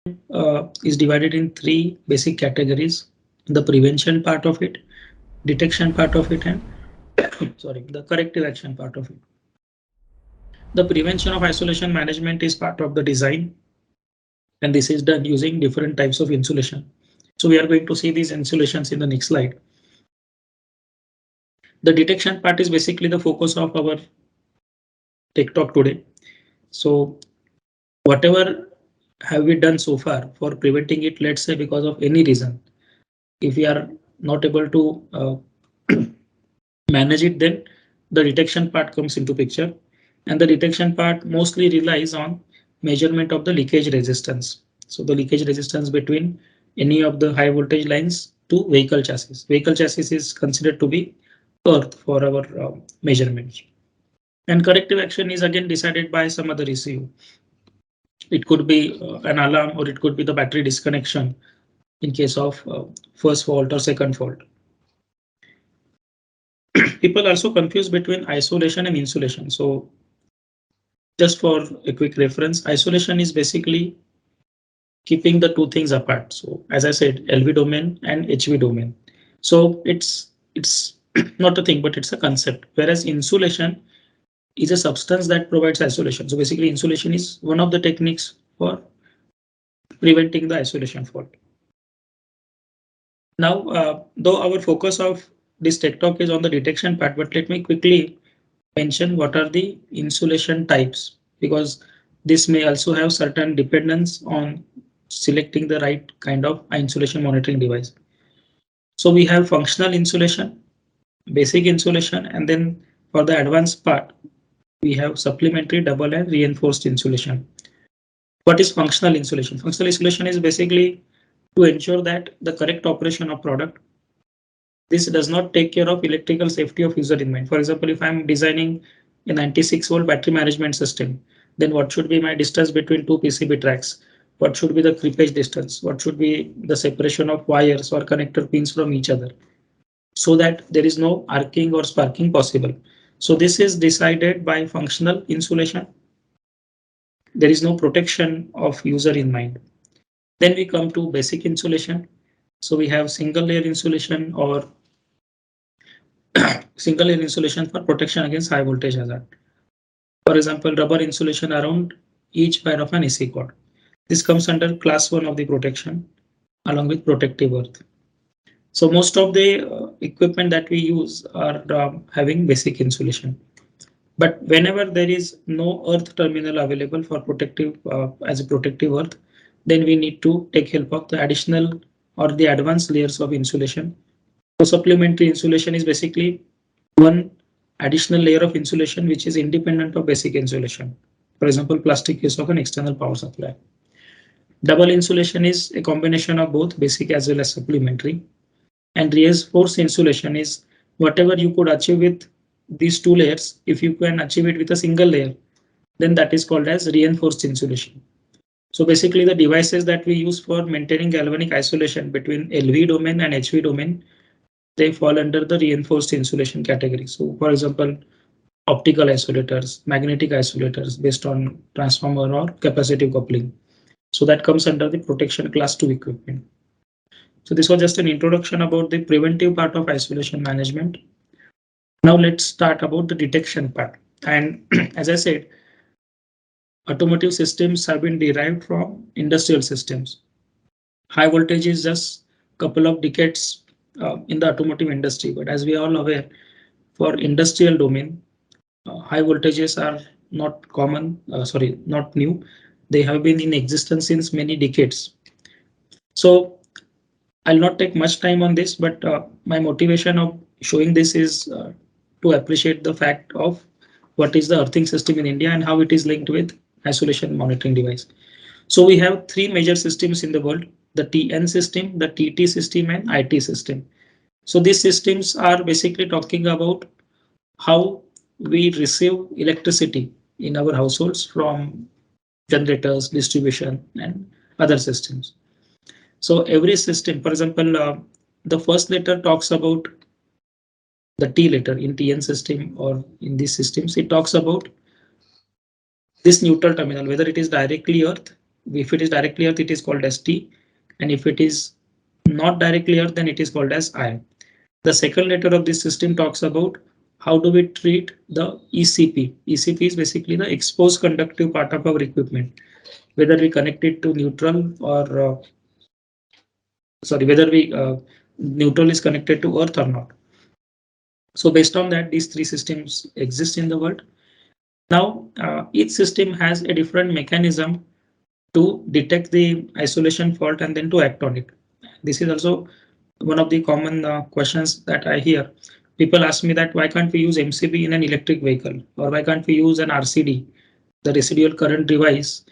is divided in three basic categories: the prevention part of it, detection part of it, and sorry, the corrective action part of it. The prevention of isolation management is part of the design, and this is done using different types of insulation. So we are going to see these insulations in the next slide. The detection part is basically the focus of our tech talk today. So whatever have we done so far for preventing it, let's say because of any reason, if we are not able to manage it, then the detection part comes into picture. And the detection part mostly relies on measurement of the leakage resistance. So the leakage resistance between any of the high voltage lines to vehicle chassis. Vehicle chassis is considered to be earth for our measurements. And corrective action is again decided by some other issue. It could be an alarm, or it could be the battery disconnection in case of first fault or second fault. People also confuse between isolation and insulation. So just for a quick reference, isolation is basically keeping the two things apart. So as I said, LV domain and HV domain. So it's not a thing, but it's a concept. Whereas insulation is a substance that provides isolation. So basically insulation is one of the techniques for preventing the isolation fault. Now, though our focus of this tech talk is on the detection part, but let me quickly mention what are the insulation types, because this may also have certain dependence on selecting the right kind of insulation monitoring device. So we have functional insulation, basic insulation, and then for the advanced part, we have supplementary, double, and reinforced insulation. What is functional insulation? Functional insulation is basically to ensure that the correct operation of product. This does not take care of electrical safety of user in mind. For example, if I'm designing a 96-volt battery management system, then what should be my distance between two PCB tracks? What should be the creepage distance? What should be the separation of wires or connector pins from each other, so that there is no arcing or sparking possible? So this is decided by functional insulation. There is no protection of user in mind. Then we come to basic insulation. So we have single layer insulation or single layer insulation for protection against high voltage hazard. For example, rubber insulation around each wire of an AC cord. This comes under class 1 of the protection along with protective earth. So most of the equipment that we use are having basic insulation. But whenever there is no earth terminal available for protective as a protective earth, then we need to take help of the additional or the advanced layers of insulation. So supplementary insulation is basically one additional layer of insulation which is independent of basic insulation. For example, plastic use of an external power supply. Double insulation is a combination of both basic as well as supplementary. And reinforced insulation is whatever you could achieve with these two layers. If you can achieve it with a single layer, then that is called as reinforced insulation. So basically the devices that we use for maintaining galvanic isolation between LV domain and HV domain, they fall under the reinforced insulation category. So for example, optical isolators, magnetic isolators based on transformer or capacitive coupling. So that comes under the protection class 2 equipment. So this was just an introduction about the preventive part of isolation management. Now let's start about the detection part. And as I said, automotive systems have been derived from industrial systems. High voltage is just a couple of decades in the automotive industry, but as we are all aware, for industrial domain, high voltages are not common, not new. They have been in existence since many decades. So I'll not take much time on this, but my motivation of showing this is to appreciate the fact of what is the earthing system in India and how it is linked with isolation monitoring device. So we have three major systems in the world: the TN system, the TT system, and IT system. So these systems are basically talking about how we receive electricity in our households from generators, distribution, and other systems. So every system, for example, the first letter talks about the T letter in TN system or in these systems. It talks about this neutral terminal, whether it is directly earth if it is directly earth, it is called as T, and if it is not directly earth, then it is called as I. The second letter of this system talks about how do we treat the ECP. ECP is basically the exposed conductive part of our equipment, whether we connect it to neutral or whether we neutral is connected to earth or not. So based on that, these three systems exist in the world. Now, each system has a different mechanism to detect the isolation fault and then to act on it. This is also one of the common questions that I hear. People ask me that why can't we use MCB in an electric vehicle, or why can't we use an RCD, the residual current device,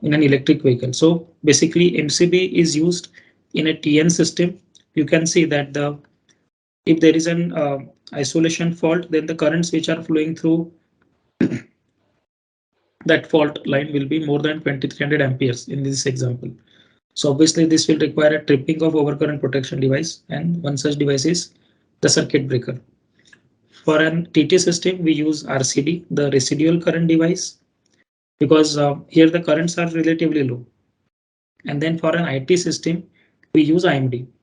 in an electric vehicle. So basically MCB is used in a TN system. You can see that if there is an isolation fault, then the currents which are flowing through that fault line will be more than 2300 amperes in this example. So obviously this will require a tripping of overcurrent protection device, and one such device is the circuit breaker. For an TT system, we use RCD, the residual current device, because here the currents are relatively low. And then for an IT system, we use IMD.